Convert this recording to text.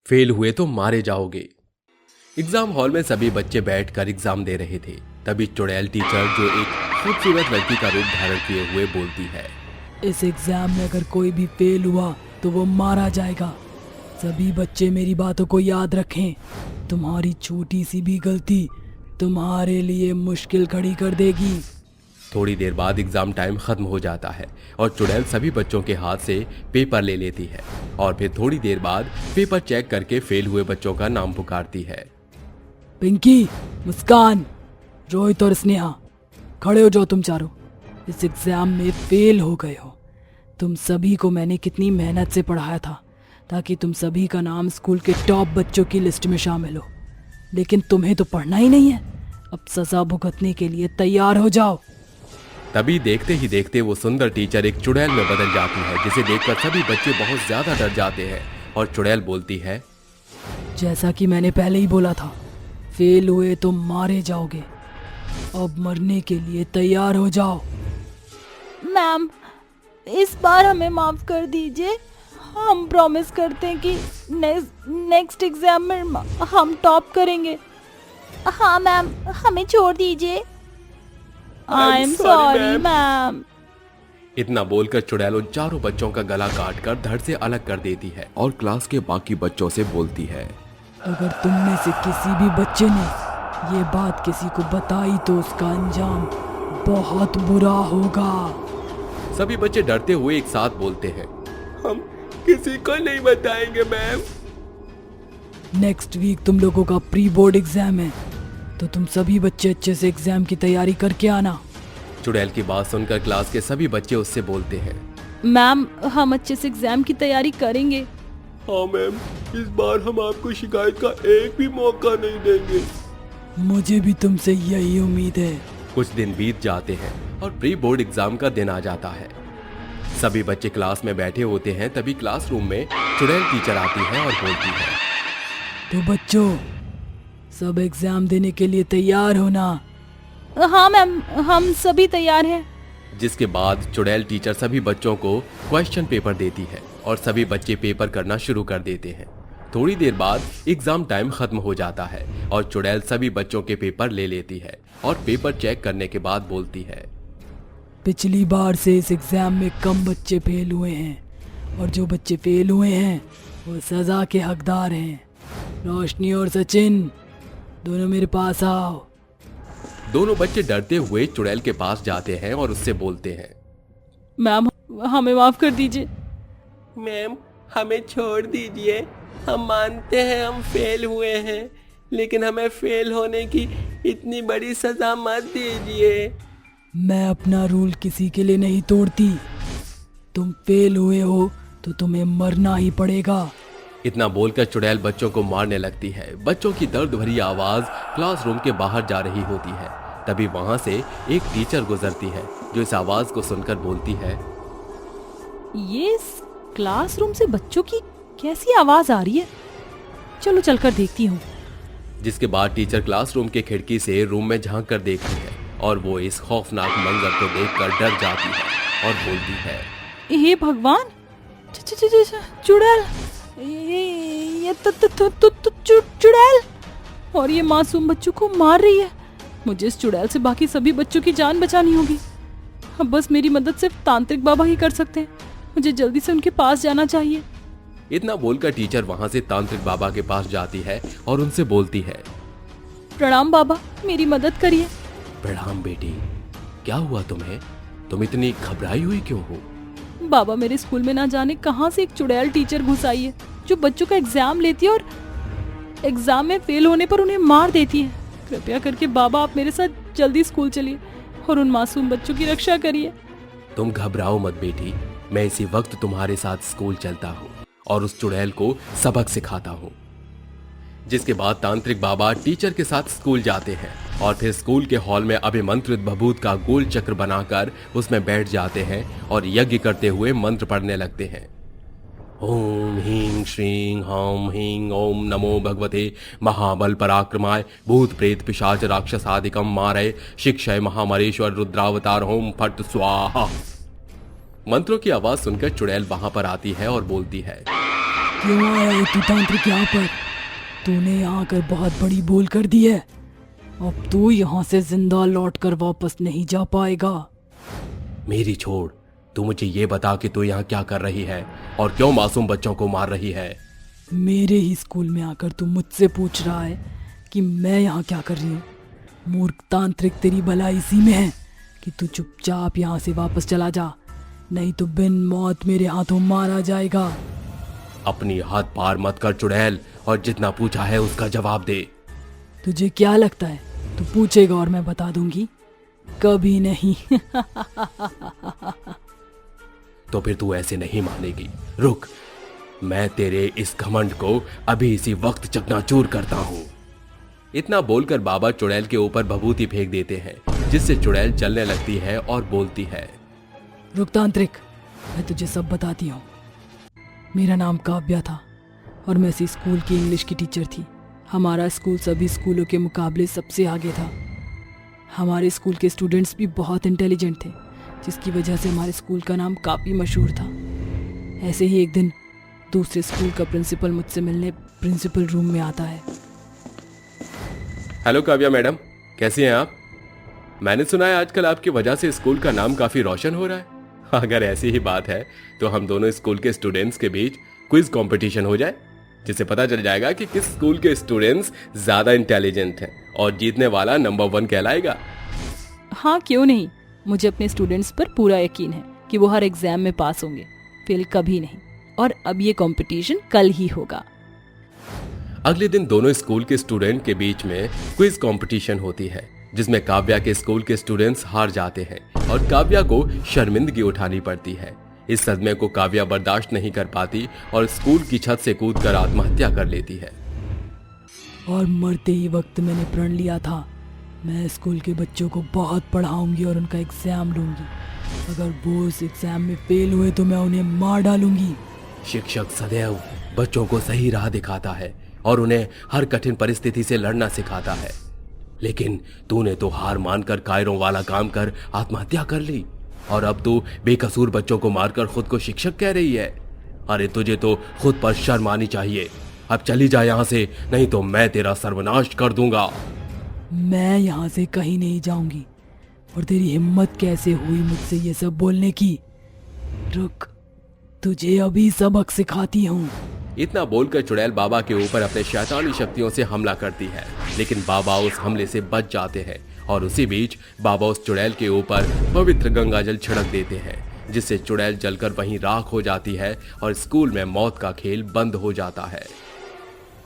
Fail हुए तो मारे जाओगे। एग्जाम हॉल में सभी बच्चे बैठकर एग्जाम दे रहे थे। तभी चुड़ैल टीचर, जो एक खूबसूरत लड़की का रूप धारण किए हुए, बोलती है, इस एग्जाम में अगर कोई भी फेल हुआ तो वो मारा जाएगा। सभी बच्चे मेरी बातों को याद रखें। तुम्हारी छोटी सी भी गलती तुम्हारे लिए मुश्किल खड़ी कर देगी। थोड़ी देर बाद एग्जाम टाइम खत्म हो जाता है और चुड़ैल सभी बच्चों के हाथ से पेपर ले लेती है और फिर थोड़ी देर बाद पेपर चेक करके फेल हुए बच्चों का नाम पुकारती है। पिंकी, मुस्कान, रोहित और स्नेहा, खड़े हो जाओ तुम चारों। इस एग्जाम में फेल हो गए हो। तुम सभी को मैंने कितनी मेहनत से पढ़ाया था ताकि तुम सभी का नाम स्कूल के टॉप बच्चों की लिस्ट में शामिल हो, लेकिन तुम्हें तो पढ़ना ही नहीं है। अब सजा भुगतने के लिए तैयार हो जाओ। तभी देखते ही देखते वो सुंदर टीचर एक चुड़ैल में बदल जाती है, जिसे देखकर सभी बच्चे बहुत ज्यादा डर जाते हैं और चुड़ैल बोलती है, जैसा कि मैंने पहले ही बोला था, फेल हुए तो मारे जाओगे। अब मरने के लिए तैयार हो जाओ। मैम, इस बार हमें माफ कर दीजिए। हम प्रॉमिस करते हैं कि नेक्स्ट एग्जाम में हम टॉप करेंगे। हाँ मैम, हमें छोड़ दीजिए। I am sorry ma'am. इतना बोलकर चुड़ैल उन चारों बच्चों का गला काटकर धड़ से अलग कर देती है और क्लास के बाकी बच्चों से बोलती है, अगर तुम में से किसी भी बच्चे ने ये बात किसी को बताई तो उसका अंजाम बहुत बुरा होगा। सभी बच्चे डरते हुए एक साथ बोलते हैं, हम किसी को नहीं बताएंगे मैम। नेक्स्ट वीक तुम लोगों का प्री बोर्ड एग्जाम है, तो तुम सभी बच्चे अच्छे से एग्जाम की तैयारी करके आना। चुड़ैल की बात सुनकर क्लास के सभी बच्चे उससे बोलते हैं, मैम, हम अच्छे से एग्जाम की तैयारी करेंगे। हाँ मैम, इस बार हम आपको शिकायत का एक भी मौका नहीं देंगे। मुझे भी तुमसे यही उम्मीद है। कुछ दिन बीत जाते हैं और प्री बोर्ड एग्जाम का दिन आ जाता है। सभी बच्चे क्लास में बैठे होते हैं। तभी क्लासरूम में चुड़ैल टीचर आती है और बोलती है, तो बच्चों, सब एग्जाम देने के लिए तैयार हो ना? हाँ मैम, हम सभी तैयार हैं। जिसके बाद चुड़ैल टीचर सभी बच्चों को क्वेश्चन पेपर देती है और सभी बच्चे पेपर करना शुरू कर देते हैं। थोड़ी देर बाद एग्जाम टाइम खत्म हो जाता है और चुड़ैल सभी बच्चों के पेपर ले लेती है और पेपर चेक करने के बाद बोलती है, पिछली बार से इस एग्जाम में कम बच्चे फेल हुए हैं और जो बच्चे फेल हुए हैं वो सजा के हकदार हैं। रोशनी और सचिन, दोनों मेरे पास आओ। दोनों बच्चे डरते हुए चुड़ैल के पास जाते हैं और उससे बोलते हैं, मैम, हमें माफ कर दीजिए। मैम, हमें छोड़ दीजिए। हम मानते हैं हम फेल हुए हैं, लेकिन हमें फेल होने की इतनी बड़ी सजा मत दीजिए। मैं अपना रूल किसी के लिए नहीं तोड़ती। तुम फेल हुए हो तो तुम्हें मरना ही पड़ेगा। इतना बोलकर चुड़ैल बच्चों को मारने लगती है। बच्चों की दर्द भरी आवाज क्लासरूम के बाहर जा रही होती है। तभी वहां से एक टीचर गुजरती है जो इस आवाज को सुनकर बोलती है, ये इस क्लासरूम से बच्चों की कैसी आवाज आ रही है? चलो चलकर देखती हूँ। जिसके बाद टीचर क्लासरूम के खिड़की से रूम में झांक कर देखती है और वो इस खौफनाक मंजर को देखकर डर जाती है और बोलती है, हे भगवान, चुड़ैल, ये चुड़ैल, और ये मासूम बच्चों को मार रही है। मुझे इस चुड़ैल से बाकी सभी बच्चों की जान बचानी होगी। अब बस मेरी मदद सिर्फ तांत्रिक बाबा ही कर सकते हैं। मुझे जल्दी से उनके पास जाना चाहिए। इतना बोलकर टीचर वहां से तांत्रिक बाबा के पास जाती है और उनसे बोलती है, प्रणाम बाबा, मेरी मदद करिए। प्रणाम बेटी, क्या हुआ तुम्हें? तुम इतनी घबराई हुई क्यों हो? बाबा, मेरे स्कूल में ना जाने कहां से एक चुड़ैल टीचर घुस आई है जो बच्चों का एग्जाम लेती है और एग्जाम में फेल होने पर उन्हें मार देती है। कृपया करके बाबा, आप मेरे साथ जल्दी स्कूल चलिए और उन मासूम बच्चों की रक्षा करिए। तुम घबराओ मत बेटी, मैं इसी वक्त तुम्हारे साथ स्कूल चलता हूँ और उस चुड़ैल को सबक सिखाता हूँ। जिसके बाद तांत्रिक बाबा टीचर के साथ स्कूल जाते हैं और फिर स्कूल के हॉल में अभिमंत्रित भभूत का गोल चक्र बनाकर उसमें बैठ जाते हैं और यज्ञ करते हुए मंत्र पढ़ने लगते हैं। ओम ह्रीं श्रीं हौं ह्रीं ओम नमो भगवते महाबल पराक्रमाय भूत प्रेत पिशाच राक्षसादिकम मारय शिक्षय महामरेश्वर रुद्रावतार होम फट स्वाहा। मंत्रों की आवाज सुनकर चुड़ैल वहां पर आती है और बोलती है, क्यों आया है तू तांत्रिक यहाँ पर? तूने यहाँ आकर बहुत बड़ी भूल कर दी है। अब तू यहाँ से जिंदा लौट कर वापस नहीं जा पाएगा। मेरी छोड़, तू मुझे ये बता कि तू यहाँ क्या कर रही है और क्यों मासूम बच्चों को मार रही है। मेरे ही स्कूल में आकर तू मुझसे पूछ रहा है कि मैं यहाँ क्या कर रही हूँ? मूर्ख तांत्रिक, तेरी भलाई इसी में है कि तू चुपचाप यहाँ से वापस चला जा, नहीं तो बिन मौत मेरे हाथों मारा जाएगा। अपनी हद पार मत कर चुड़ैल, और जितना पूछा है उसका जवाब दे। तुझे क्या लगता है तू पूछेगा और मैं बता दूंगी? कभी नहीं। तो फिर तू ऐसे नहीं मानेगी। रुक, मैं तेरे इस घमंड को अभी इसी वक्त चकनाचूर करता हूँ। इतना बोलकर बाबा चुड़ैल के ऊपर भभूति फेंक देते हैं, जिससे चुड़ैल चलने लगती है और बोलती है। रुक तांत्रिक, मैं तुझे सब बताती हूँ। मेरा नाम काव्या था और मैं इसी स्कूल की इंग्लिश की टीचर थी। हमारा स्कूल सभी स्कूलों के मुकाबले सबसे आगे था। हमारे स्कूल के स्टूडेंट्स भी बहुत इंटेलिजेंट थे, जिसकी वजह से हमारे स्कूल का नाम काफ़ी मशहूर था। ऐसे ही एक दिन दूसरे स्कूल का प्रिंसिपल मुझसे मिलने प्रिंसिपल रूम में आता है। हेलो काव्या मैडम, कैसी हैं आप? मैंने सुना है आजकल आपकी वजह से स्कूल का नाम काफी रोशन हो रहा है। अगर ऐसी ही बात है तो हम दोनों स्कूल के स्टूडेंट्स के बीच क्विज कंपटीशन हो जाए, जिससे पता चल जाएगा कि किस स्कूल के स्टूडेंट्स ज्यादा इंटेलिजेंट हैं और जीतने वाला नंबर 1 कहलाएगा। हाँ, क्यों नहीं। मुझे अपने स्टूडेंट्स पर पूरा यकीन है कि वो हर एग्जाम में पास होंगे, फेल कभी नहीं। और अब ये कंपटीशन कल ही होगा। अगले दिन दोनों स्कूल के स्टूडेंट के बीच में क्विज कंपटीशन होती है, जिसमें काव्या के स्कूल के स्टूडेंट्स हार जाते हैं और काव्या को शर्मिंदगी उठानी पड़ती है। इस सदमे को काव्या बर्दाश्त नहीं कर पाती और स्कूल की छत से कूदकर आत्महत्या कर लेती है। और मरते ही वक्त मैंने प्रण लिया था, मैं स्कूल के बच्चों को बहुत पढ़ाऊंगी और उनका एग्जाम लूंगी। अगर वो उस एग्जाम में फेल हुए तो मैं उन्हें मार डालूंगी। शिक्षक सदैव बच्चों को सही राह दिखाता है और उन्हें हर कठिन परिस्थिति से लड़ना सिखाता है, लेकिन तूने तो हार मानकर कायरों वाला काम कर आत्महत्या कर ली और अब तू बेकसूर बच्चों को मारकर खुद को शिक्षक कह रही है। अरे तुझे तो खुद पर शर्म आनी चाहिए। अब चली जा यहाँ से, नहीं तो मैं तेरा सर्वनाश कर दूंगा। मैं यहाँ से कहीं नहीं जाऊंगी। और तेरी हिम्मत कैसे हुई मुझसे ये सब बोलने की? रुक, तुझे अभी सबक सिखाती हूँ। इतना बोलकर चुड़ैल बाबा के ऊपर अपने शैतानी शक्तियों से हमला करती है, लेकिन बाबा उस हमले से बच जाते हैं और उसी बीच बाबा उस चुड़ैल के ऊपर पवित्र गंगाजल छिड़क देते हैं, जिससे चुड़ैल जलकर वहीं राख हो जाती है और स्कूल में मौत का खेल बंद हो जाता है।